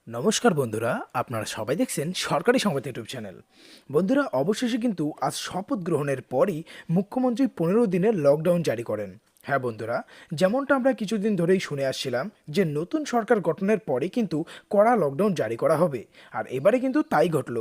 নমস্কার বন্ধুরা, আপনারা সবাই দেখছেন সরকারি সংবাদ ইউটিউব চ্যানেল। বন্ধুরা, অবশেষে কিন্তু আজ শপথ গ্রহণের পরই মুখ্যমন্ত্রী 15 দিনের লকডাউন জারি করেন। হ্যাঁ বন্ধুরা, যেমনটা আমরা কিছুদিন ধরেই শুনে আসছিলাম যে নতুন সরকার গঠনের পরে কিন্তু কড়া লকডাউন জারি করা হবে, আর এবারে কিন্তু তাই ঘটল।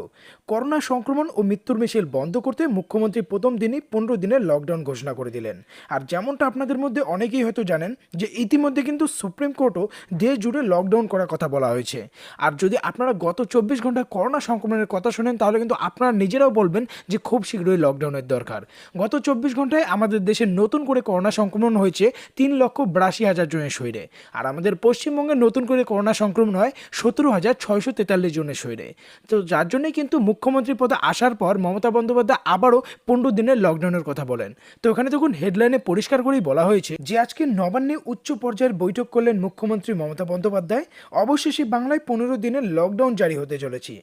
করোনা সংক্রমণ ও মৃত্যুর মিছিল বন্ধ করতে মুখ্যমন্ত্রী প্রথম দিনই 15 দিনের লকডাউন ঘোষণা করে দিলেন। আর যেমনটা আপনাদের মধ্যে অনেকেই হয়তো জানেন যে ইতিমধ্যে কিন্তু সুপ্রিম কোর্টও দেশ জুড়ে লকডাউন করার কথা বলা হয়েছে। আর যদি আপনারা গত 24 ঘন্টা করোনা সংক্রমণের কথা শোনেন তাহলে কিন্তু আপনারা নিজেরাও বলবেন যে খুব শীঘ্রই লকডাউনের দরকার। গত 24 ঘন্টায় আমাদের দেশে নতুন করে করোনা সংক্রমণ হয়েছে 3,82,000 জনের শরীরে, আর আমাদের পশ্চিমবঙ্গে নতুন করে করোনা সংক্রমণ হয় 17,643 জনের শরীরে। তো যার জন্যই কিন্তু মুখ্যমন্ত্রী পদে আসার পর মমতা বন্দ্যোপাধ্যায় আবারও 15 দিনের লকডাউনের কথা বলেন। তো এখানে দেখুন হেডলাইনে পরিষ্কার করেই বলা হয়েছে যে আজকে নবান্নে উচ্চ পর্যায়ের বৈঠক করলেন মুখ্যমন্ত্রী মমতা বন্দ্যোপাধ্যায়। অবশেষে বাংলায় 15 দিনের লকডাউন জারি হতে চলেছে।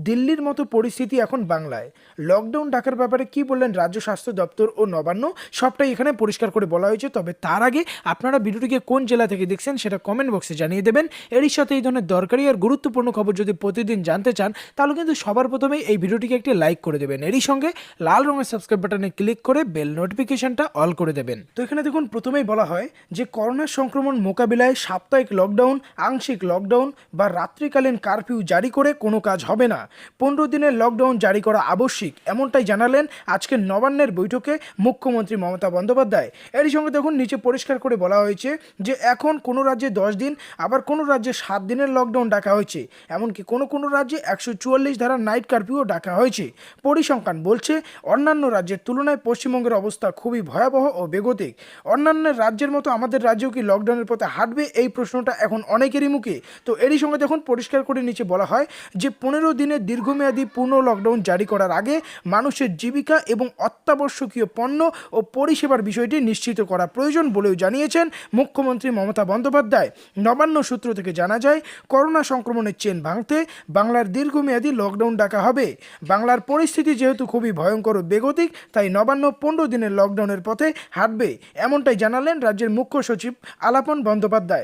দিল্লির মতো পরিস্থিতি এখন বাংলায়। লকডাউন ডাকার ব্যাপারে কি বললেন রাজ্য স্বাস্থ্য দপ্তর ও নবান্ন, সবটাই এখানে পরিষ্কার করে বলা হয়েছে। তবে তার আগে আপনারা ভিডিওটিকে কোন জেলা থেকে দেখছেন সেটা কমেন্ট বক্সে জানিয়ে দেবেন। এরই সাথে এই ধরনের দরকারি আর গুরুত্বপূর্ণ খবর যদি প্রতিদিন জানতে চান তাহলে কিন্তু সবার প্রথমেই এই ভিডিওটিকে একটি লাইক করে দেবেন। এরই সঙ্গে লাল রঙের সাবস্ক্রাইব বাটনে ক্লিক করে বেল নোটিফিকেশনটা অল করে দেবেন। তো এখানে দেখুন প্রথমেই বলা হয় যে করোনা সংক্রমণ মোকাবিলায় সাপ্তাহিক লকডাউন, আংশিক লকডাউন বা রাত্রিকালীন কারফিউ জারি করে কোনো কাজ হবে না। 15 দিনের লকডাউন জারি করা আবশ্যিক, এমনটাই জানালেন আজকের নবান্নের বৈঠকে মুখ্যমন্ত্রী মমতা বন্দ্যোপাধ্যায়। এরই সঙ্গে দেখুন নিচে পরিষ্কার করে বলা হয়েছে যে এখন কোনো রাজ্যে 10 দিন, আবার কোনো রাজ্যে 7 দিনের লকডাউন ডাকা হয়েছে। এমনকি কোনো কোনো রাজ্যে 144 ধারার নাইট কারফিউ ডাকা হয়েছে। পরিসংখ্যান বলছে অন্যান্য রাজ্যের তুলনায় পশ্চিমবঙ্গের অবস্থা খুবই ভয়াবহ ও বেগতিক। অন্যান্য রাজ্যের মতো আমাদের রাজ্যেও কি লকডাউনের পথে হাঁটবে, এই প্রশ্নটা এখন অনেকেরই মুখে। তো এরই সঙ্গে দেখুন পরিষ্কার করে নিচে বলা হয় যে 15 দিনের দীর্ঘমেয়াদী পূর্ণ লকডাউন জারি করার আগে মানুষের জীবিকা এবং অত্যাবশ্যকীয় পণ্য ও পরিষেবার বিষয়টি নিশ্চিত করা প্রয়োজন বলেও জানিয়েছেন মুখ্যমন্ত্রী মমতা বন্দ্যোপাধ্যায়। নবান্ন সূত্র থেকে জানা যায় করোনা সংক্রমণের চেন ভাঙতে বাংলার দীর্ঘমেয়াদী লকডাউন ডাকা হবে। বাংলার পরিস্থিতি যেহেতু খুবই ভয়ঙ্কর ও বেগতিক, তাই নবান্ন 15 দিনের লকডাউনের পথে হাঁটবে, এমনটাই জানালেন রাজ্যের মুখ্য সচিব আলাপন বন্দ্যোপাধ্যায়।